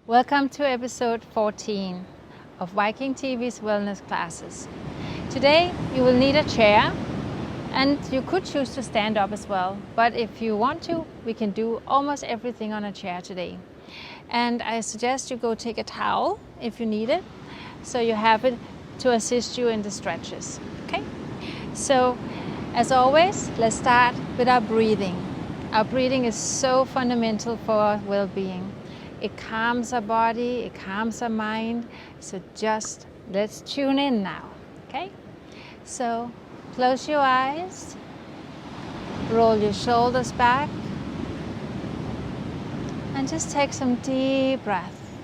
Welcome to episode 14 of Viking.TV's wellness classes. Today you will need a chair, and you could choose to stand up as well, but if you want to, we can do almost everything on a chair today. And I suggest you go take a towel if you need it, so you have it to assist you in the stretches. Okay? So as always, let's start with our breathing. Our breathing is so fundamental for our well-being. It calms our body, it calms our mind. So just let's tune in now, okay? So close your eyes, roll your shoulders back, and just take some deep breath.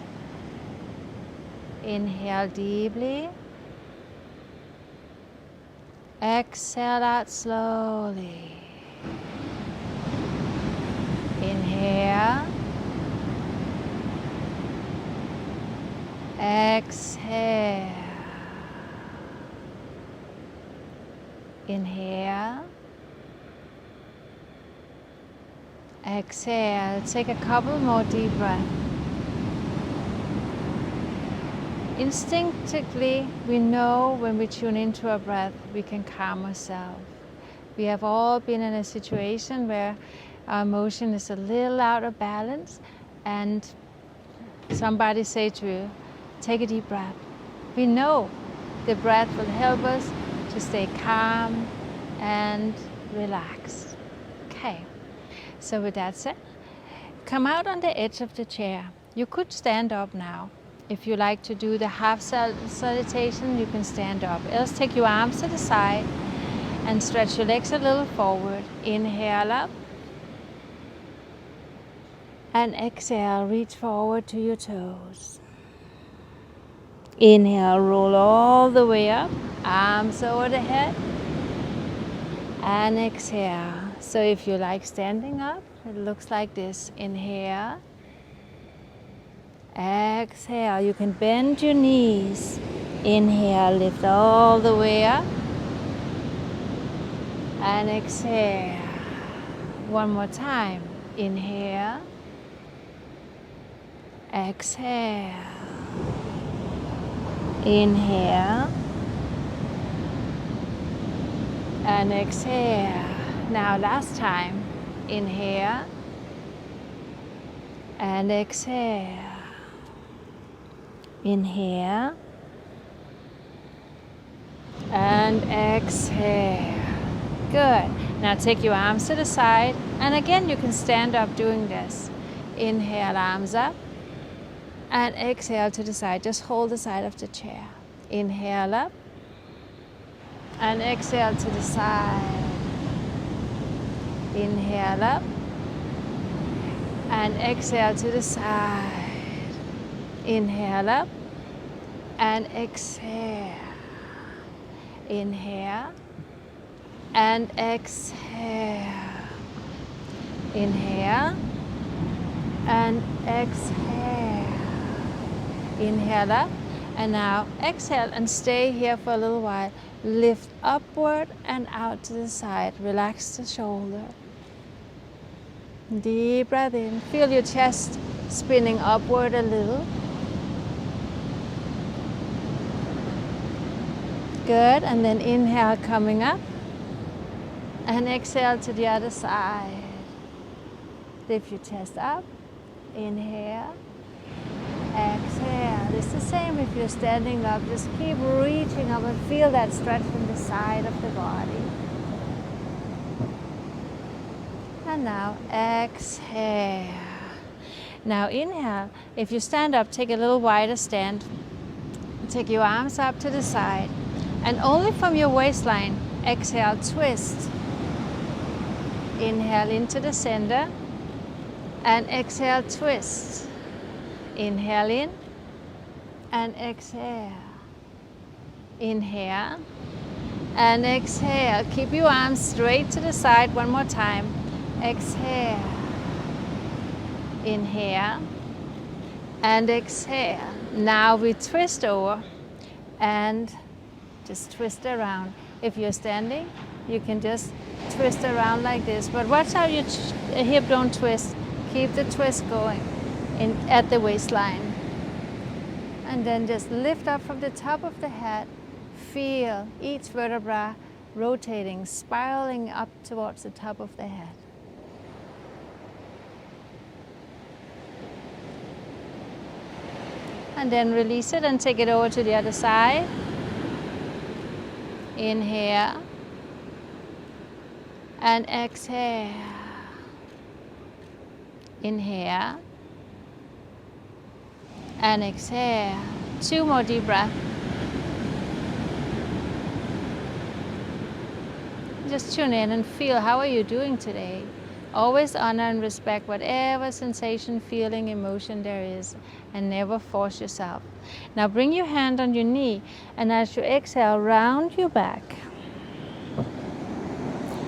Inhale deeply. Exhale out slowly. Inhale. Exhale. Inhale. Exhale. Take a couple more deep breaths. Instinctively, we know when we tune into our breath, we can calm ourselves. We have all been in a situation where our emotion is a little out of balance, and somebody say to you, take a deep breath. We know the breath will help us to stay calm and relaxed. Okay, so with that said, come out on the edge of the chair. You could stand up now. If you like to do the half salutation, you can stand up. Else take your arms to the side and stretch your legs a little forward. Inhale up. And exhale, reach forward to your toes. Inhale, roll all the way up, arms over the head. And exhale. So if you like standing up, it looks like this. Inhale. Exhale. You can bend your knees. Inhale, lift all the way up. And exhale. One more time. Inhale. Exhale. Inhale. And exhale. Now last time. Inhale. And exhale. Inhale. And exhale. Good. Now take your arms to the side. And again, you can stand up doing this. Inhale, arms up. And exhale to the side. Just hold the side of the chair. Inhale up. And exhale to the side. Inhale up. And exhale to the side. Inhale up. And exhale. Inhale. And exhale. Inhale. And exhale. Inhale up, and now exhale and stay here for a little while. Lift upward and out to the side. Relax the shoulder. Deep breath in. Feel your chest spinning upward a little. Good, and then inhale coming up, and exhale to the other side. Lift your chest up. Inhale. Exhale. It's the same if you're standing up. Just keep reaching up and feel that stretch from the side of the body. And now exhale. Now inhale. If you stand up, take a little wider stand. Take your arms up to the side. And only from your waistline, exhale, twist. Inhale into the center. And exhale, twist. Inhale in and exhale. Inhale and exhale. Keep your arms straight to the side one more time. Exhale. Inhale and exhale. Now we twist over and just twist around. If you're standing, you can just twist around like this. But watch how your hip don't twist. Keep the twist going at the waistline. And then just lift up from the top of the head. Feel each vertebra rotating, spiraling up towards the top of the head. And then release it and take it over to the other side. Inhale. And exhale. Inhale. And exhale. 2 more deep breaths. Just tune in and feel, how are you doing today? Always honor and respect whatever sensation, feeling, emotion there is, and never force yourself. Now bring your hand on your knee, and as you exhale, round your back.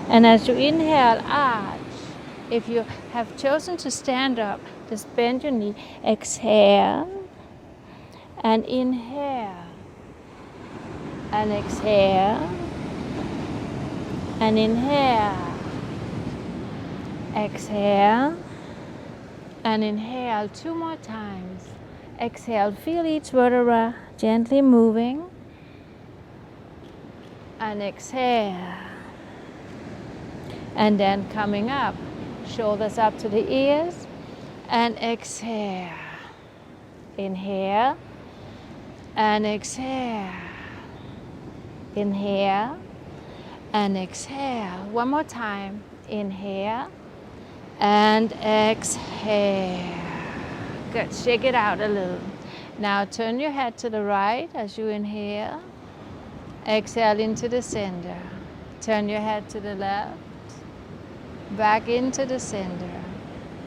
And as you inhale, arch. If you have chosen to stand up, just bend your knee. Exhale. And inhale. And exhale. And inhale. Exhale. And inhale 2 more times. Exhale, feel each vertebra gently moving. And exhale. And then coming up, shoulders up to the ears. And exhale. Inhale. And exhale. Inhale. And exhale. One more time. Inhale. And exhale. Good. Shake it out a little. Now turn your head to the right as you inhale. Exhale into the center. Turn your head to the left. Back into the center.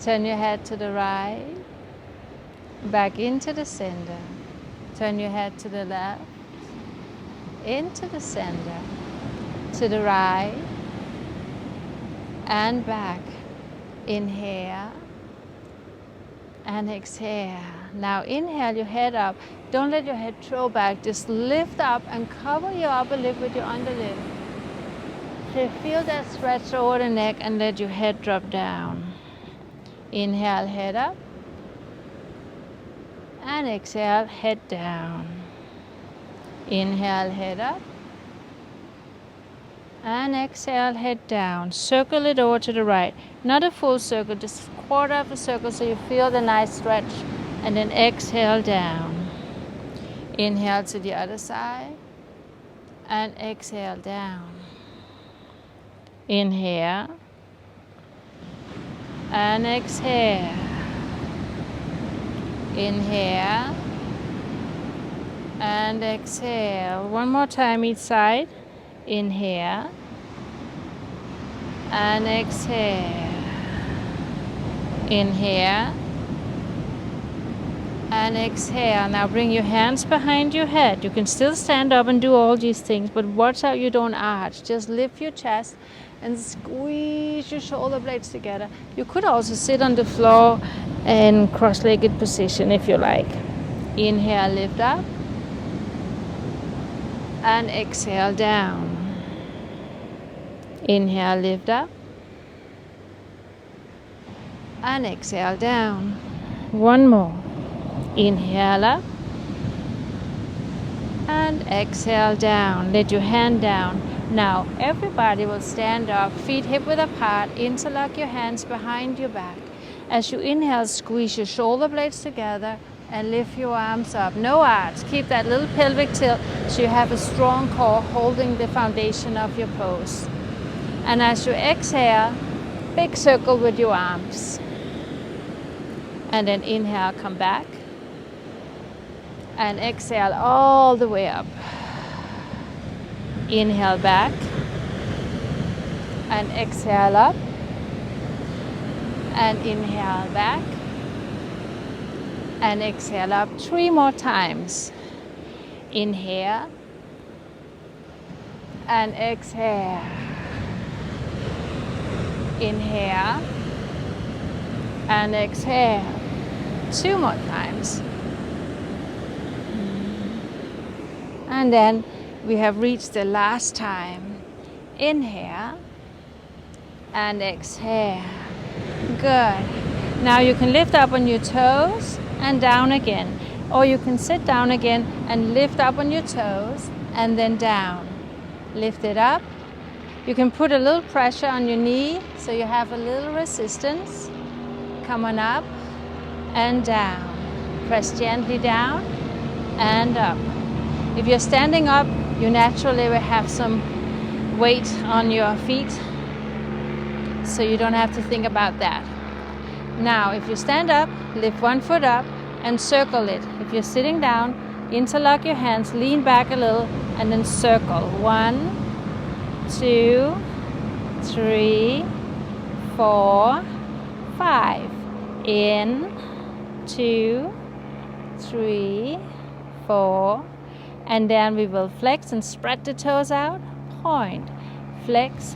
Turn your head to the right. Back into the center. Turn your head to the left. Into the center. To the right. And back. Inhale. And exhale. Now inhale your head up. Don't let your head throw back. Just lift up and cover your upper lip with your underlip. So feel that stretch over the neck and let your head drop down. Inhale, head up. And exhale, head down. Inhale, head up. And exhale, head down. Circle it over to the right. Not a full circle, just a quarter of a circle so you feel the nice stretch. And then exhale down. Inhale to the other side. And exhale down. Inhale. And exhale. Inhale. And exhale. One more time each side. Inhale. And exhale. Inhale. And exhale. Now bring your hands behind your head. You can still stand up and do all these things, but watch out you don't arch. Just lift your chest and squeeze your shoulder blades together. You could also sit on the floor in cross-legged position if you like. Inhale, lift up. And exhale down. Inhale, lift up. And exhale down. One more. Inhale up. And exhale down. Let your hand down. Now everybody will stand up, feet hip width apart, interlock your hands behind your back. As you inhale, squeeze your shoulder blades together and lift your arms up. No arch. Keep that little pelvic tilt so you have a strong core holding the foundation of your pose. And as you exhale, big circle with your arms. And then inhale, come back. And exhale all the way up. Inhale back. And exhale up. And inhale back. And exhale up 3 more times. Inhale. And exhale. Inhale. And exhale. 2 more times. And then we have reached the last time. Inhale. And exhale. Good. Now you can lift up on your toes and down again. Or you can sit down again and lift up on your toes and then down. Lift it up. You can put a little pressure on your knee so you have a little resistance. Come on up and down. Press gently down and up. If you're standing up, you naturally will have some weight on your feet, so you don't have to think about that. Now, if you stand up, lift one foot up and circle it. If you're sitting down, interlock your hands, lean back a little, and then circle. 1, 2, 3, 4, 5. In, 2, 3, 4. And then we will flex and spread the toes out. Point, flex,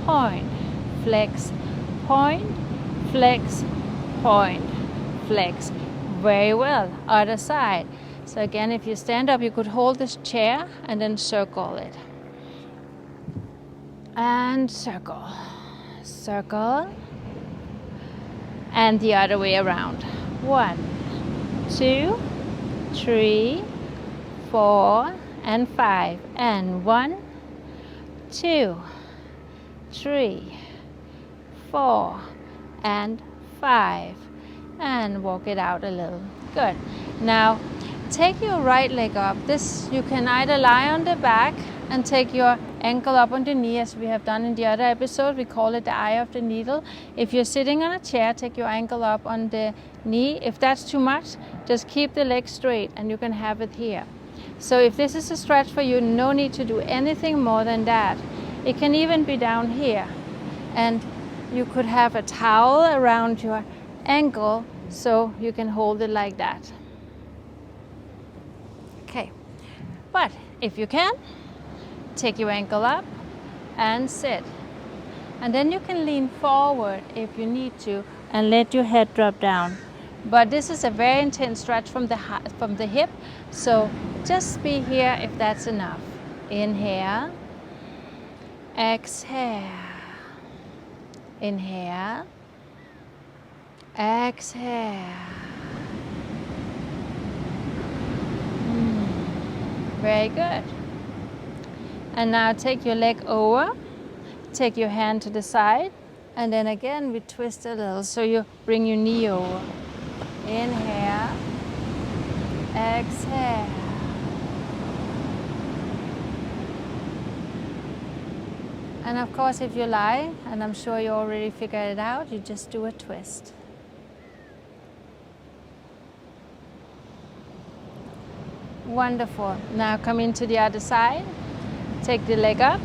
point, flex, point, flex, point, flex. Very well. Other side. So again, if you stand up, you could hold this chair and then circle it. And circle, circle. And the other way around. 1, 2, 3, 4, and 5. And 1, 2, 3, 4, and 5. And walk it out a little. Good. Now, take your right leg up. This, you can either lie on the back and take your ankle up on the knee, as we have done in the other episode. We call it the eye of the needle. If you're sitting on a chair, take your ankle up on the knee. If that's too much, just keep the leg straight and you can have it here. So if this is a stretch for you, no need to do anything more than that. It can even be down here. And you could have a towel around your ankle so you can hold it like that. Okay, but if you can, take your ankle up and sit. And then you can lean forward if you need to and let your head drop down. But this is a very intense stretch from the hip, so just be here if that's enough. Inhale, exhale, inhale, exhale. Very good. And now take your leg over, take your hand to the side, and then again we twist a little, so you bring your knee over. Inhale, exhale. And of course, if you lie, and I'm sure you already figured it out, you just do a twist. Wonderful. Now come into the other side. Take the leg up,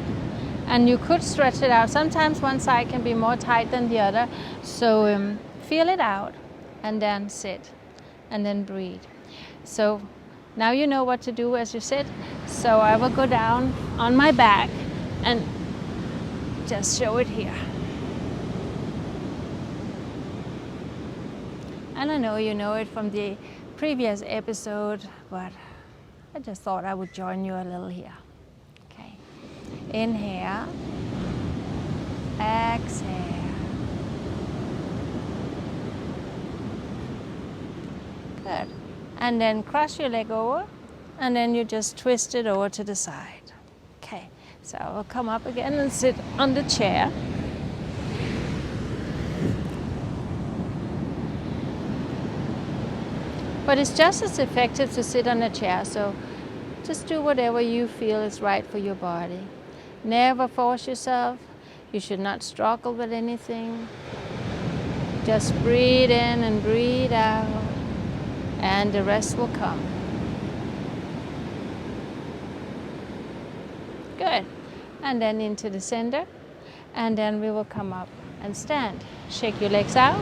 and you could stretch it out. Sometimes one side can be more tight than the other, so feel it out, and then sit, and then breathe. So now you know what to do as you sit. So I will go down on my back and just show it here. And I know you know it from the previous episode, but I just thought I would join you a little here. Okay. Inhale. Exhale. Good. And then cross your leg over, and then you just twist it over to the side. Okay. So I will come up again and sit on the chair. But it's just as effective to sit on a chair, so just do whatever you feel is right for your body. Never force yourself. You should not struggle with anything. Just breathe in and breathe out, and the rest will come. Good. And then into the center, and then we will come up and stand. Shake your legs out.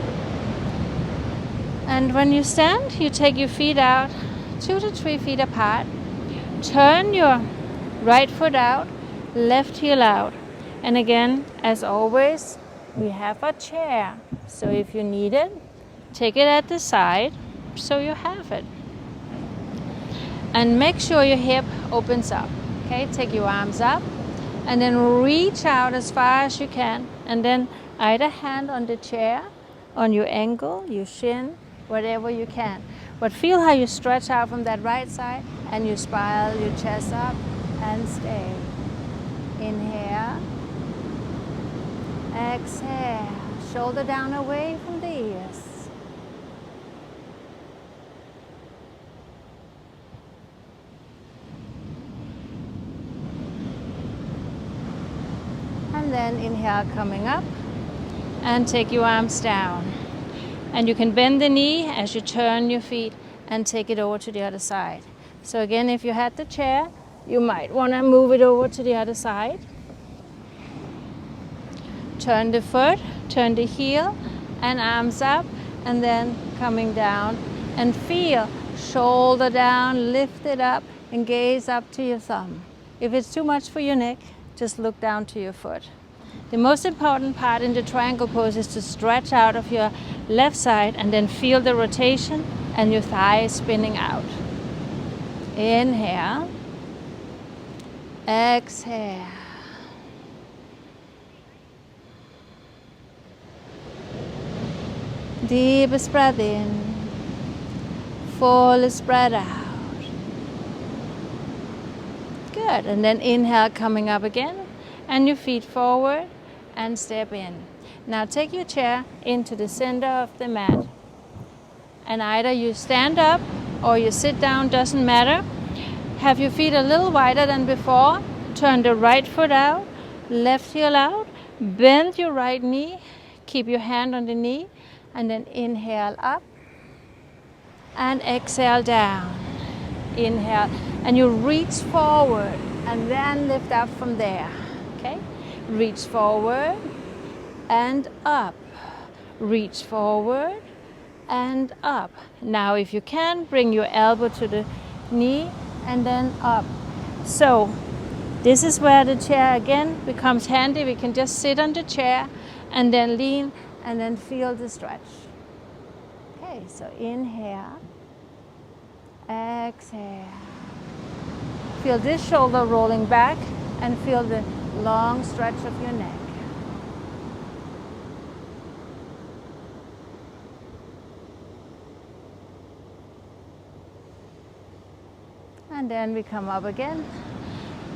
And when you stand, you take your feet out 2 to 3 feet apart. Turn your right foot out, left heel out. And again, as always, we have a chair. So if you need it, take it at the side so you have it. And make sure your hip opens up. Okay, take your arms up and then reach out as far as you can. And then either hand on the chair, on your ankle, your shin, whatever you can. But feel how you stretch out from that right side and you spiral your chest up and stay. Inhale. Exhale. Shoulder down away from the ears. And then inhale, coming up, and take your arms down. And you can bend the knee as you turn your feet and take it over to the other side. So again, if you had the chair, you might want to move it over to the other side. Turn the foot, turn the heel, and arms up, and then coming down. And feel shoulder down, lift it up, and gaze up to your thumb. If it's too much for your neck, just look down to your foot. The most important part in the triangle pose is to stretch out of your left side and then feel the rotation and your thighs spinning out. Inhale. Exhale. Deepest breath in. Fullest breath out. Good. And then inhale, coming up again. And your feet forward and step in. Now take your chair into the center of the mat. And either you stand up or you sit down, doesn't matter. Have your feet a little wider than before. Turn the right foot out, left heel out. Bend your right knee. Keep your hand on the knee. And then inhale up. And exhale down. Inhale. And you reach forward and then lift up from there. Okay? Reach forward and up. Reach forward and up. Now if you can, bring your elbow to the knee and then up. So this is where the chair again becomes handy. We can just sit on the chair and then lean and then feel the stretch. Okay, so inhale. Exhale. Feel this shoulder rolling back and feel the long stretch of your neck. And then we come up again.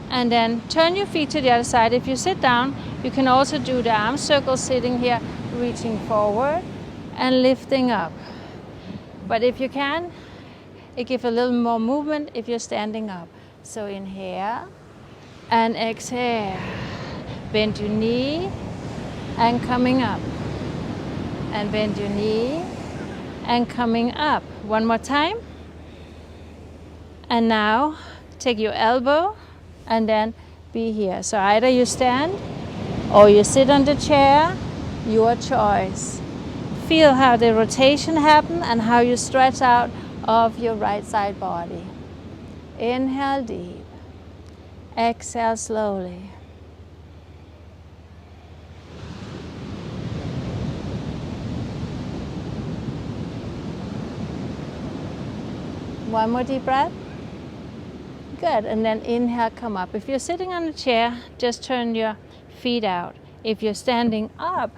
And then turn your feet to the other side. If you sit down, you can also do the arm circle sitting here, reaching forward and lifting up. But if you can, it gives a little more movement if you're standing up. So inhale and exhale. Bend your knee and coming up. And bend your knee and coming up. One more time. And now take your elbow and then be here. So either you stand or you sit on the chair, your choice. Feel how the rotation happens and how you stretch out of your right side body. Inhale deep. Exhale slowly. One more deep breath. Good, and then inhale, come up. If you're sitting on a chair, just turn your feet out. If you're standing up,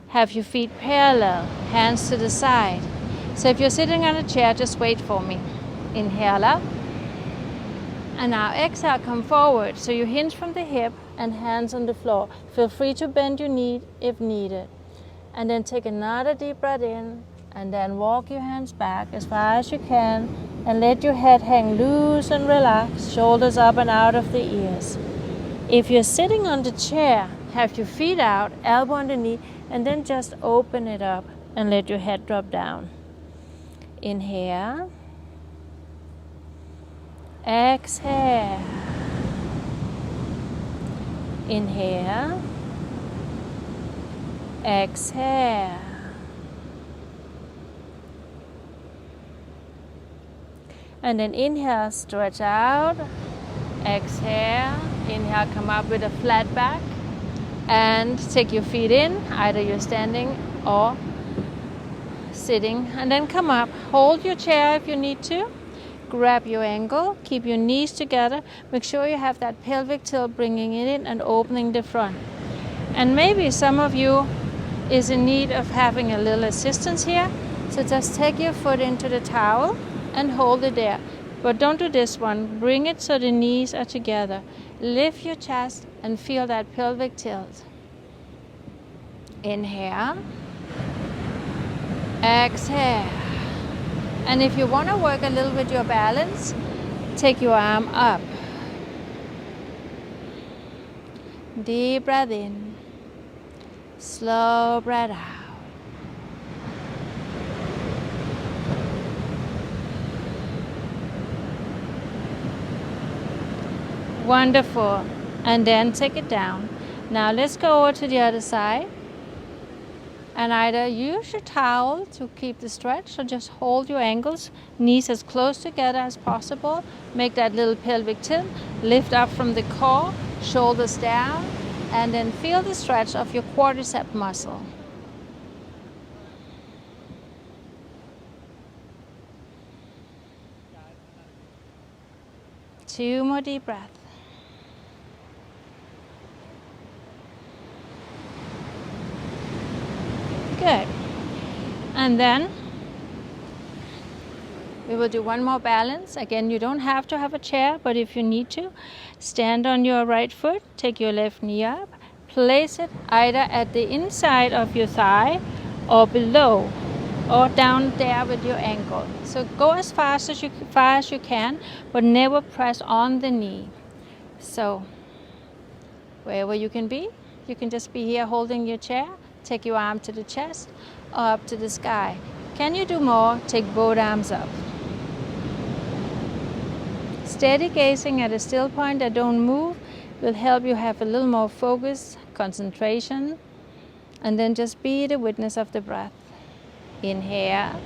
have your feet parallel, hands to the side. So if you're sitting on a chair, just wait for me. Inhale up. And now exhale, come forward. So you hinge from the hip and hands on the floor. Feel free to bend your knee if needed. And then take another deep breath in. And then walk your hands back as far as you can. And let your head hang loose and relax, shoulders up and out of the ears. If you're sitting on the chair, have your feet out, elbow on the knee, and then just open it up and let your head drop down. Inhale. Exhale. Inhale. Exhale. And then inhale, stretch out. Exhale. Inhale, come up with a flat back. And take your feet in. Either you're standing or sitting. And then come up. Hold your chair if you need to. Grab your ankle. Keep your knees together. Make sure you have that pelvic tilt, bringing it in and opening the front. And maybe some of you is in need of having a little assistance here. So just take your foot into the towel and hold it there. But don't do this one. Bring it so the knees are together. Lift your chest and feel that pelvic tilt. Inhale. Exhale. And if you want to work a little with your balance, take your arm up. Deep breath in. Slow breath out. Wonderful. And then take it down. Now let's go over to the other side. And either use your towel to keep the stretch, or just hold your ankles, knees as close together as possible. Make that little pelvic tilt. Lift up from the core, shoulders down, and then feel the stretch of your quadricep muscle. Two more deep breaths. Good. And then we will do one more balance. Again, you don't have to have a chair, but if you need to, stand on your right foot, take your left knee up, place it either at the inside of your thigh or below or down there with your ankle. So go as far as you can, but never press on the knee. So wherever you can just be here holding your chair. Take your arm to the chest or up to the sky. Can you do more? Take both arms up. Steady gazing at a still point that don't move will help you have a little more focus, concentration, and then just be the witness of the breath. Inhale.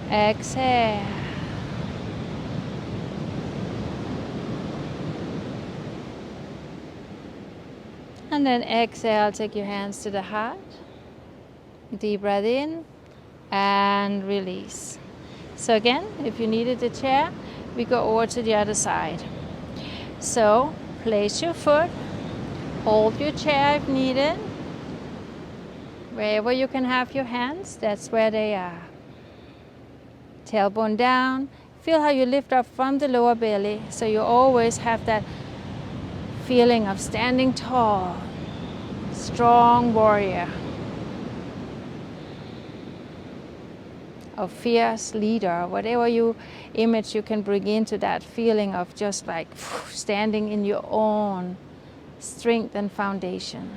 Exhale. And then exhale, take your hands to the heart. Deep breath in and release. So again, if you needed a chair, we go over to the other side. So place your foot, hold your chair if needed. Wherever you can have your hands, that's where they are. Tailbone down. Feel how you lift up from the lower belly, so you always have that feeling of standing tall, strong warrior, a fierce leader, whatever image you can bring into that feeling of just like standing in your own strength and foundation.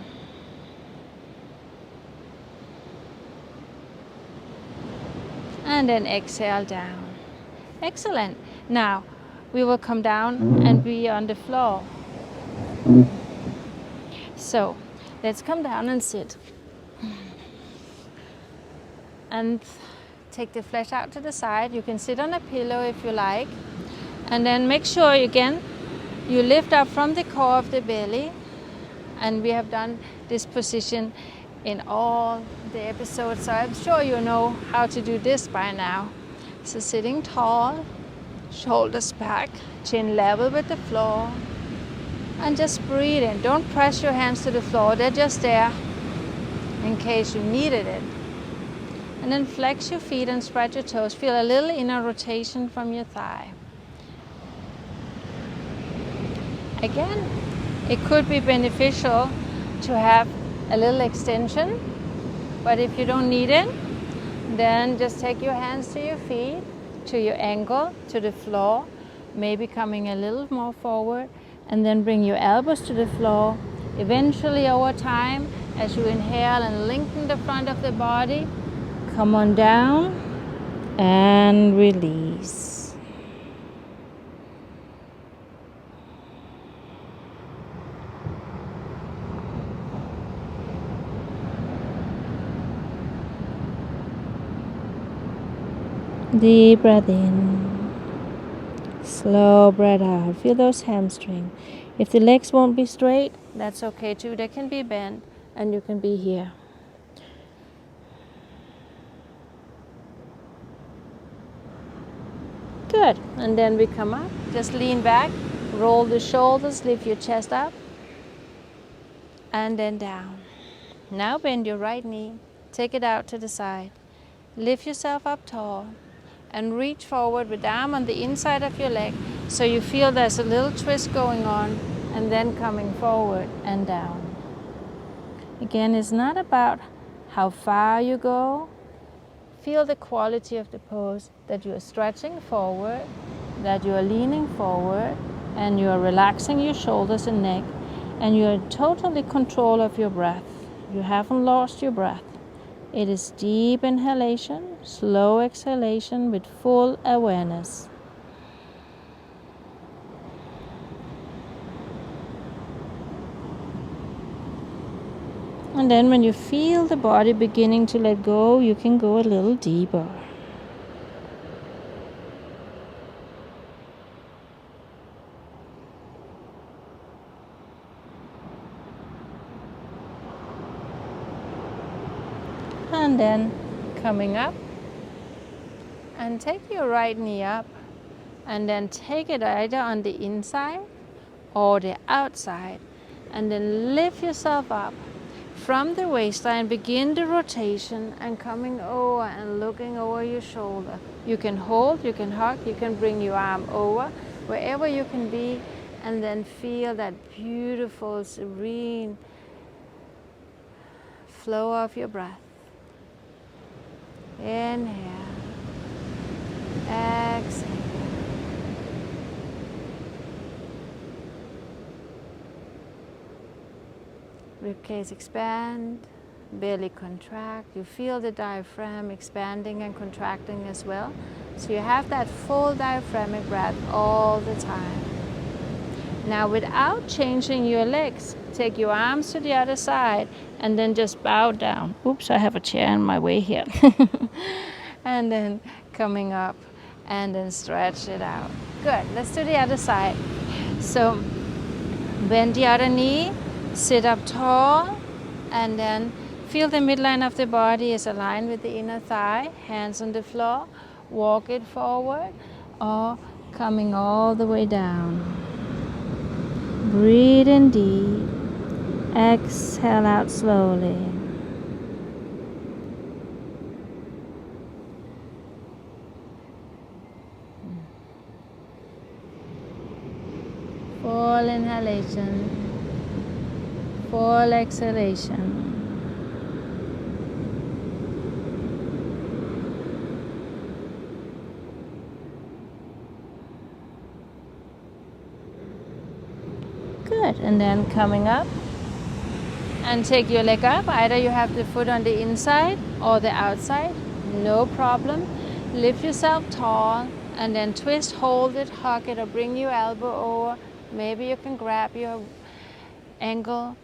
And then exhale down. Excellent. Now we will come down and be on the floor. So let's come down and sit. And take the flesh out to the side. You can sit on a pillow if you like. And then make sure again you lift up from the core of the belly. And we have done this position in all the episodes, so I'm sure you know how to do this by now. So sitting tall, shoulders back, chin level with the floor. And just breathe in. Don't press your hands to the floor. They're just there in case you needed it. And then flex your feet and spread your toes. Feel a little inner rotation from your thigh. Again, it could be beneficial to have a little extension, but if you don't need it, then just take your hands to your feet, to your ankle, to the floor, maybe coming a little more forward, and then bring your elbows to the floor. Eventually, over time, as you inhale and lengthen the front of the body, come on down and release. Deep breath in, slow breath out. Feel those hamstrings. If the legs won't be straight, that's okay too. They can be bent and you can be here. Good. And then we come up. Just lean back, roll the shoulders, lift your chest up, and then down. Now bend your right knee, take it out to the side. Lift yourself up tall and reach forward with the arm on the inside of your leg so you feel there's a little twist going on, and then coming forward and down. Again, it's not about how far you go. Feel the quality of the pose, that you are stretching forward, that you are leaning forward, and you are relaxing your shoulders and neck, and you are in totally control of your breath. You haven't lost your breath. It is deep inhalation, slow exhalation with full awareness. And then when you feel the body beginning to let go, you can go a little deeper. And then coming up, and take your right knee up, and then take it either on the inside or the outside, and then lift yourself up from the waistline. Begin the rotation and coming over and looking over your shoulder. You can hold, you can hug, you can bring your arm over, wherever you can be, and then feel that beautiful, serene flow of your breath. Inhale, exhale. Ribcage expand, belly contract. You feel the diaphragm expanding and contracting as well. So you have that full diaphragmatic breath all the time. Now, without changing your legs, take your arms to the other side and then just bow down. Oops, I have a chair in my way here. And then coming up and then stretch it out. Good, let's do the other side. So bend the other knee, sit up tall, and then feel the midline of the body is aligned with the inner thigh. Hands on the floor, walk it forward or coming all the way down. Breathe in deep, exhale out slowly. Full inhalation, full exhalation. Good, and then coming up and take your leg up. Either you have the foot on the inside or the outside, no problem. Lift yourself tall and then twist, hold it, hug it, or bring your elbow over. Maybe you can grab your ankle,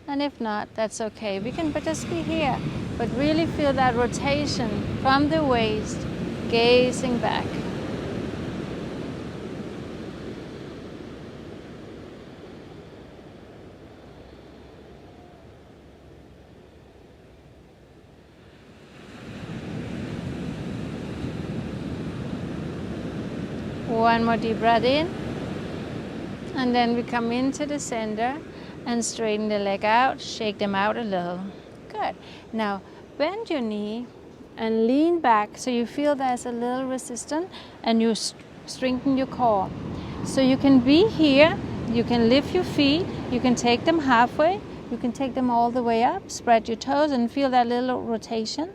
and if not, that's okay. We can just be here, but really feel that rotation from the waist, gazing back. One more deep breath in, and then we come into the center and straighten the leg out, shake them out a little. Good. Now bend your knee and lean back so you feel there's a little resistance, and you strengthen your core. So you can be here, you can lift your feet, you can take them halfway, you can take them all the way up, spread your toes and feel that little rotation.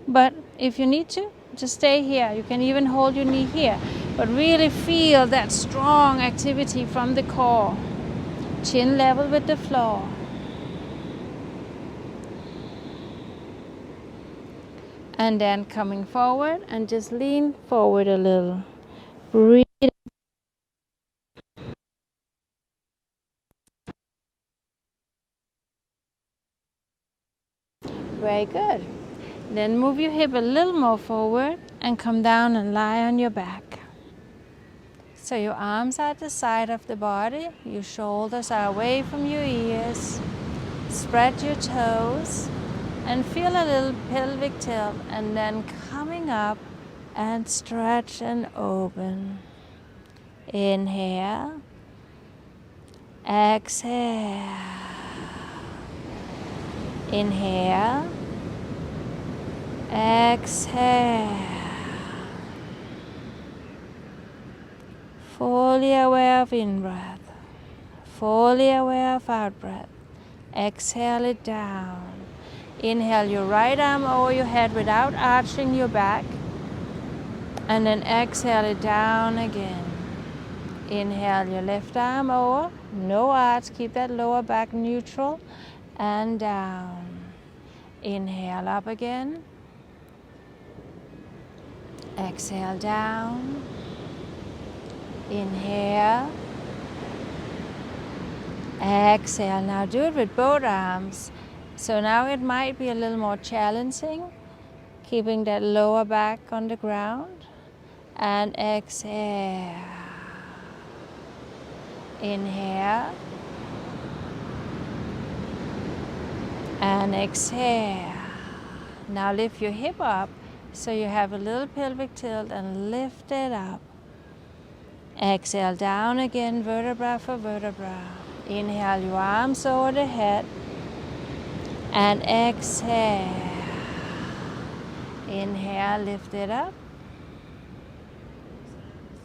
But if you need to, just stay here. You can even hold your knee here, but really feel that strong activity from the core. Chin level with the floor. And then coming forward and just lean forward a little. Breathe. Very good. Then move your hip a little more forward and come down and lie on your back. So your arms are at the side of the body, your shoulders are away from your ears. Spread your toes and feel a little pelvic tilt, and then coming up and stretch and open. Inhale, exhale. Inhale, Exhale. Fully aware of in-breath. Fully aware of out-breath. Exhale it down. Inhale your right arm over your head without arching your back. And then exhale it down again. Inhale your left arm over. No arch. Keep that lower back neutral. And down. Inhale up again. Exhale down. Inhale. Exhale. Now do it with both arms. So now it might be a little more challenging, keeping that lower back on the ground. And exhale. Inhale. And exhale. Now lift your hip up so you have a little pelvic tilt and lift it up. Exhale down again, vertebra for vertebra. Inhale your arms over the head. And exhale. Inhale, lift it up.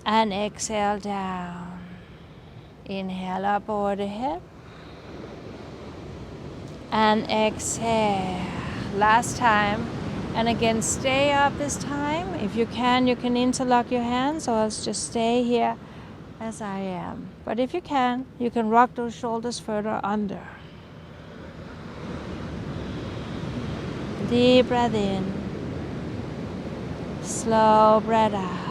And exhale down. Inhale up over the head. And exhale. Last time. And again, stay up this time. If you can interlock your hands, or else just stay here as I am. But if you can rock those shoulders further under. Deep breath in. Slow breath out.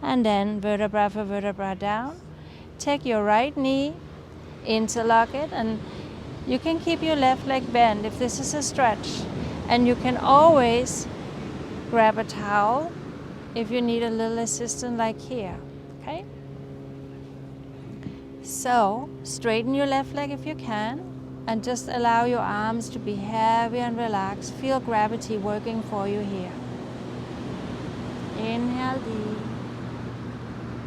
And then vertebra for vertebra down. Take your right knee, interlock it, and you can keep your left leg bent if this is a stretch. And you can always grab a towel if you need a little assistance, like here, okay? So, straighten your left leg if you can, and just allow your arms to be heavy and relaxed. Feel gravity working for you here. Inhale deep.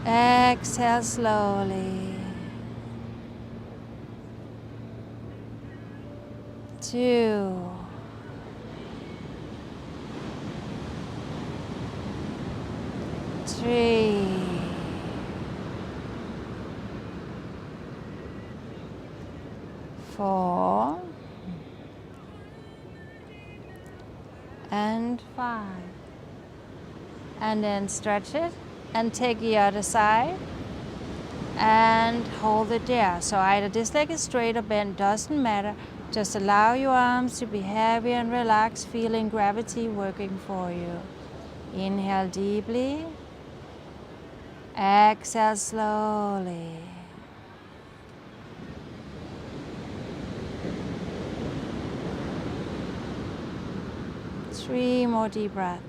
Exhale slowly. 2. 3. 4. And 5. And then stretch it and take the other side and hold it there. So either this leg is straight or bent, doesn't matter. Just allow your arms to be heavy and relaxed, feeling gravity working for you. Inhale deeply. Exhale slowly. Three more deep breaths.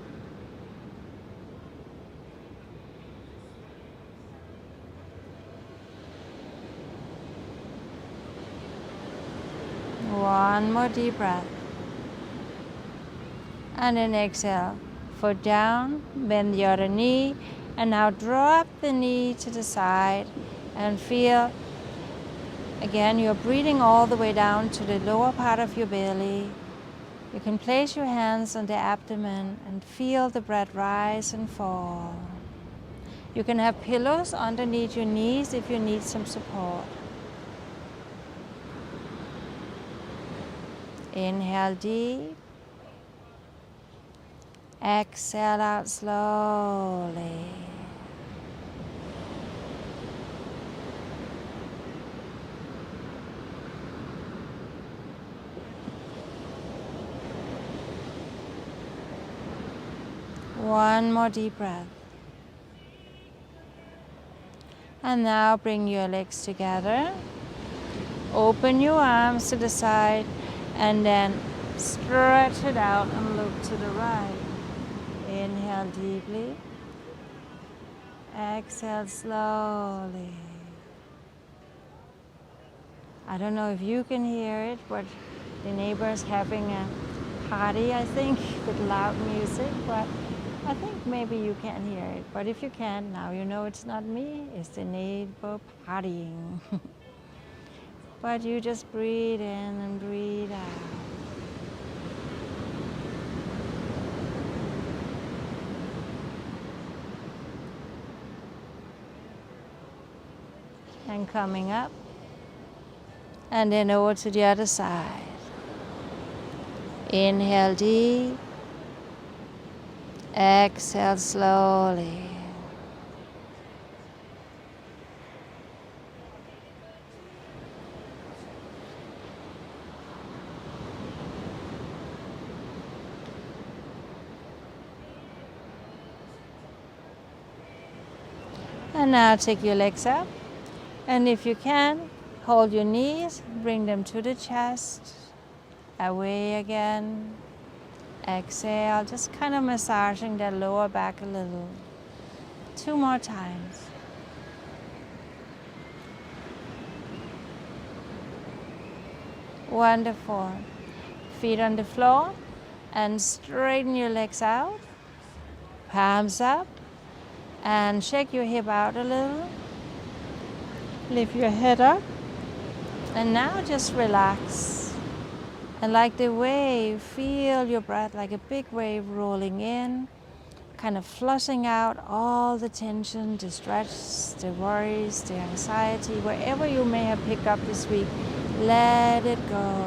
One more deep breath. And then exhale. Foot down, bend the other knee, and now drop the knee to the side and feel, again, you're breathing all the way down to the lower part of your belly. You can place your hands on the abdomen and feel the breath rise and fall. You can have pillows underneath your knees if you need some support. Inhale deep. Exhale out slowly. One more deep breath. And now bring your legs together. Open your arms to the side and then stretch it out and look to the right. Inhale deeply. Exhale slowly. I don't know if you can hear it, but the neighbor's having a party, I think, with loud music, but I think maybe you can't hear it. But if you can, now you know it's not me, it's the neighbor partying. but you just breathe in and breathe out. And coming up, and then over to the other side. Inhale deep, exhale slowly. And now take your legs up, and if you can, hold your knees, bring them to the chest, away again. Exhale, just kind of massaging that lower back a little. 2 more times. Wonderful. Feet on the floor, and straighten your legs out, palms up, and shake your hip out a little. Lift your head up, and now just relax. And like the wave, feel your breath like a big wave rolling in, kind of flushing out all the tension, the stress, the worries, the anxiety, wherever you may have picked up this week. Let it go.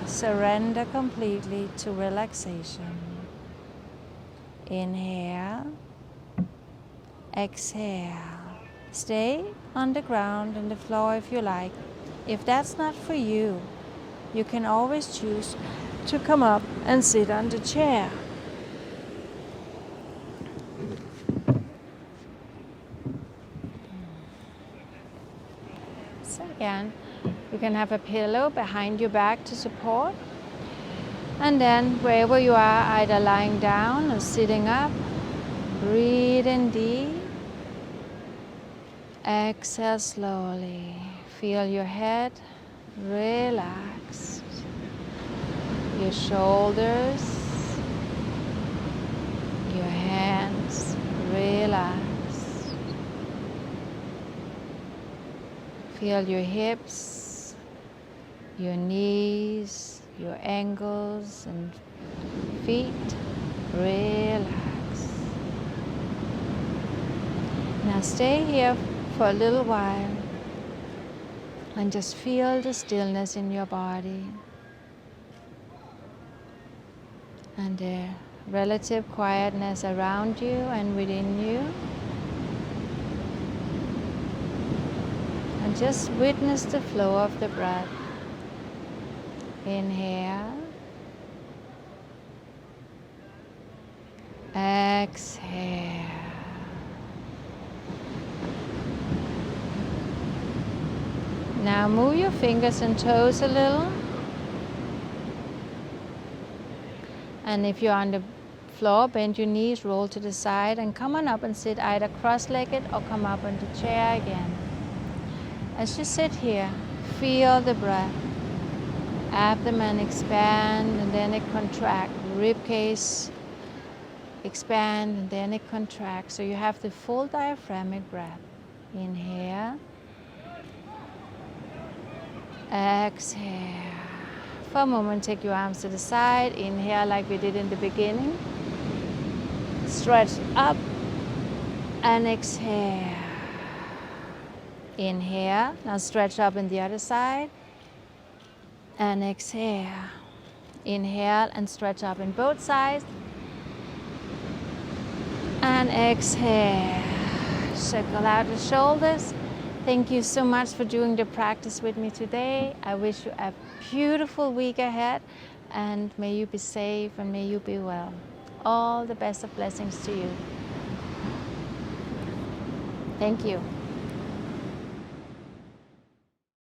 Surrender completely to relaxation. Inhale. Exhale. Stay on the ground and the floor if you like. If that's not for you, you can always choose to come up and sit on the chair. So again, you can have a pillow behind your back to support. And then wherever you are, either lying down or sitting up, breathe in deep. Exhale slowly. Feel your head relaxed. Your shoulders, your hands relaxed. Feel your hips, your knees, your ankles and feet relax. Now stay here for a little while and just feel the stillness in your body and the relative quietness around you and within you. And just witness the flow of the breath. Inhale. Exhale. Now move your fingers and toes a little. And if you're on the floor, bend your knees, roll to the side, and come on up and sit either cross-legged or come up on the chair again. As you sit here, feel the breath. Abdomen expand and then it contracts. Rib cage expand and then it contracts. So you have the full diaphragmatic breath. Inhale. Exhale. For a moment, take your arms to the side. Inhale like we did in the beginning. Stretch up and exhale. Inhale. Now stretch up in the other side. And exhale. Inhale and stretch up in both sides. And exhale. Circle out the shoulders. Thank you so much for doing the practice with me today. I wish you a beautiful week ahead, and may you be safe and may you be well. All the best of blessings to you. Thank you.